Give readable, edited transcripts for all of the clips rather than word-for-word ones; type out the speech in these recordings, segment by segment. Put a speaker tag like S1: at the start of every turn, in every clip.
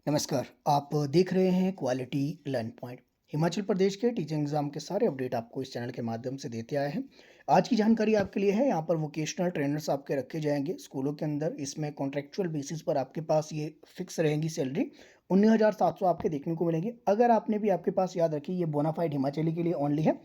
S1: नमस्कार, आप देख रहे हैं quality learn point. Himachal Pradesh के टीचिंग एग्जाम के सारे अपडेट आपको इस चैनल के माध्यम से देते आए हैं। आज की जानकारी आपके लिए है, यहाँ पर वोकेशनल ट्रेनर्स आपके रखे जाएंगे स्कूलों के अंदर। इसमें कॉन्ट्रेक्चुअल बेसिस पर आपके पास ये फिक्स रहेंगी सैलरी 19,700 आपके देखने को मिलेंगी। अगर आपने भी आपके पास याद रखी, ये बोनाफाइड हिमाचली के लिए ओनली है।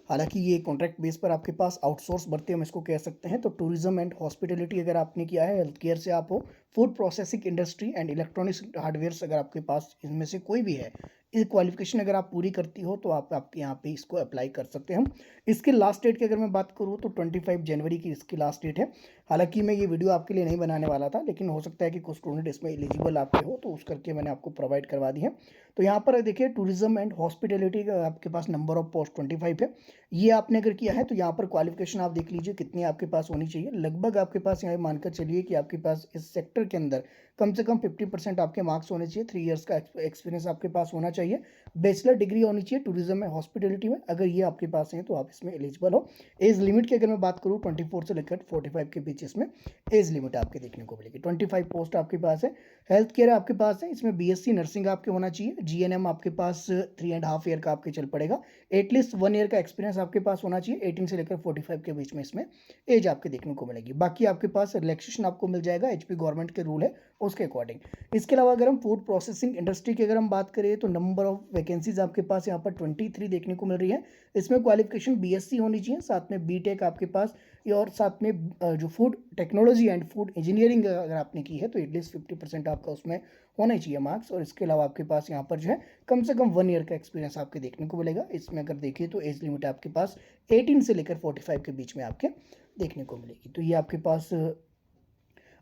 S1: हालांकि ये कॉन्ट्रैक्ट बेस पर आपके पास आउटसोर्स भर्ती हम इसको कह सकते हैं। तो टूरिज्म एंड हॉस्पिटलिटी अगर आपने किया है, हेल्थ केयर से आप हो, food processing industry and electronics hardwares अगर आपके पास इनमें से कोई भी है, ये क्वालिफिकेशन अगर आप पूरी करती हो तो आप आपके यहाँ पे इसको अप्लाई कर सकते हैं हम। इसके लास्ट डेट की अगर मैं बात करूँ तो 25 जनवरी की इसकी लास्ट डेट है। हालांकि मैं ये वीडियो आपके लिए नहीं बनाने वाला था, लेकिन हो सकता है कि कुछ स्टूडेंट इसमें एलिजिबल आपके हो, तो उस करके मैंने आपको प्रोवाइड करवा दी है। तो यहाँ पर देखिए, टूरिज्म एंड हॉस्पिटलिटी का आपके पास नंबर ऑफ पोस्ट 25 है। ये आपने अगर किया है तो यहाँ पर क्वालिफिकेशन आप देख लीजिए कितनी आपके पास होनी चाहिए। लगभग आपके पास यहाँ मानकर चलिए कि आपके पास इस सेक्टर के अंदर कम से कम 50% आपके मार्क्स होने चाहिए। 3 इयर्स का एक्सपीरियंस आपके पास होना चाहिए। बैचलर डिग्री होनी चाहिए टूरिज्म में, हॉस्पिटलिटी में। अगर ये आपके पास है तो आप इसमें एलिजिबल हो। एज लिमिट की अगर मैं बात करूँ, 24 से लेकर 45 के बीच इसमें एज लिमिट आपके देखने को मिलेगी। 25 पोस्ट आपके पास है। हेल्थ केयर आपके पास है, इसमें बीएससी नर्सिंग आपके होना चाहिए। जीएनएम आपके पास 3.5 ईयर का आपके चल पड़ेगा। एटलीस्ट 1 ईयर का एक्सपीरियंस आपके पास होना चाहिए। 18 से लेकर 45 के बीच में इसमें एज आपके देखने को मिलेगी। बाकी आपके पास रिलैक्सेशन आपको मिल जाएगा, एचपी गवर्नमेंट के रूल है उसके अकॉर्डिंग। इसके अलावा अगर हम फूड प्रोसेसिंग इंडस्ट्री की अगर हम बात करें तो नंबर ऑफ वैकेंसीज आपके पास यहाँ पर 23 देखने को मिल रही है। इसमें क्वालिफिकेशन बीएससी होनी चाहिए, साथ में बीटेक आपके पास, और साथ में जो food technology and food engineering अगर आपने की है तो एटलीस्ट 50% आपका उसमें होना चाहिए मार्क्स। और इसके अलावा आपके पास यहाँ पर जो है कम से कम 1 ईयर का एक्सपीरियंस आपके देखने को मिलेगा। इसमें अगर देखिए तो एज लिमिट आपके पास 18 से लेकर 45 के बीच में आपके देखने को मिलेगी। तो ये आपके पास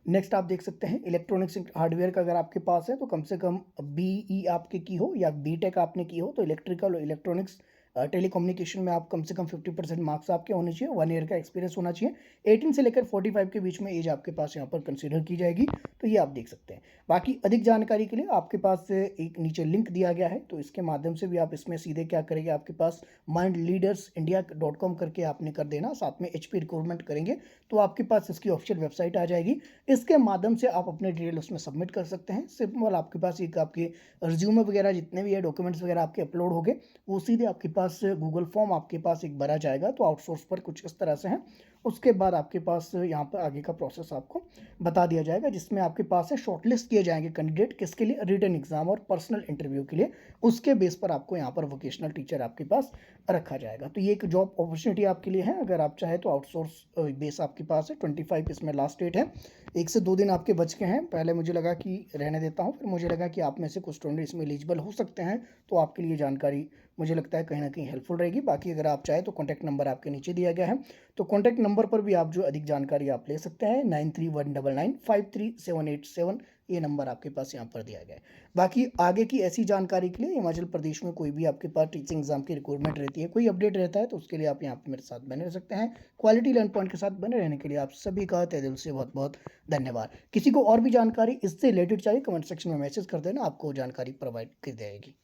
S1: नेक्स्ट आप देख सकते हैं इलेक्ट्रॉनिक्स हार्डवेयर का अगर आपके पास है तो कम से कम बीई आपके की हो या बीटेक आपने की हो, तो इलेक्ट्रिकल और इलेक्ट्रॉनिक्स टेलीकम्युनिकेशन में आप कम से कम 50% मार्क्स आपके होने चाहिए। 1 ईयर का एक्सपीरियंस होना चाहिए। 18 से लेकर 45 के बीच में एज आपके पास यहाँ पर कंसीडर की जाएगी। तो ये आप देख सकते हैं। बाकी अधिक जानकारी के लिए आपके पास एक नीचे लिंक दिया गया है, तो इसके माध्यम से भी आप इसमें सीधे क्या करेंगे, आपके पास mindleadersindia.com करके आपने कर देना, साथ में एचपी रिक्रूटमेंट करेंगे तो आपके पास इसकी ऑफिशियल वेबसाइट आ जाएगी। इसके माध्यम से आप अपने डिटेल उसमें सबमिट कर सकते हैं। सिंपल आपके पास एक आपके रिज्यूमे वगैरह जितने भी है डॉक्यूमेंट्स वगैरह आपके अपलोड हो गए, वो सीधे आपके पास गूगल फॉर्म आपके पास एक भरा जाएगा। तो आउटसोर्स पर कुछ इस तरह से है। उसके बाद आपके पास यहाँ पर आगे का प्रोसेस आपको बता दिया जाएगा, जिसमें आपके पास है शॉर्टलिस्ट किए जाएंगे कैंडिडेट, किसके लिए, रिटन एग्जाम और पर्सनल इंटरव्यू के लिए। उसके बेस पर आपको यहाँ पर वोकेशनल टीचर आपके पास रखा जाएगा। तो ये एक जॉब अपॉर्चुनिटी आपके लिए है। अगर आप चाहे तो आउटसोर्स बेस आपके पास है। 25 इसमें लास्ट डेट है। 1 से 2 दिन आपके बच के हैं। पहले मुझे लगा कि रहने देता हूँ, फिर मुझे लगा कि आप में से कुछ स्टूडेंट इसमें एलिजिबल हो सकते हैं, तो आपके लिए जानकारी मुझे लगता है कहीं ना कहीं हेल्पफुल रहेगी। बाकी अगर आप चाहे तो कॉन्टैक्ट नंबर आपके नीचे दिया गया है, तो कॉन्टैक्ट नंबर पर भी आप जो अधिक जानकारी आप ले सकते हैं। 9319953787 ये नंबर आपके पास यहाँ पर दिया गया है। बाकी आगे की ऐसी जानकारी के लिए हिमाचल प्रदेश में कोई भी आपके पास टीचिंग एग्जाम की रिक्वायरमेंट रहती है, कोई अपडेट रहता है, तो उसके लिए आप यहाँ पे मेरे साथ बने रह सकते हैं। क्वालिटी लर्न पॉइंट के साथ बने रहने के लिए आप सभी का तहे दिल से बहुत बहुत धन्यवाद। किसी को और भी जानकारी इससे रिलेटेड चाहिए, कमेंट सेक्शन में मैसेज कर देना, आपको जानकारी प्रोवाइड की जाएगी।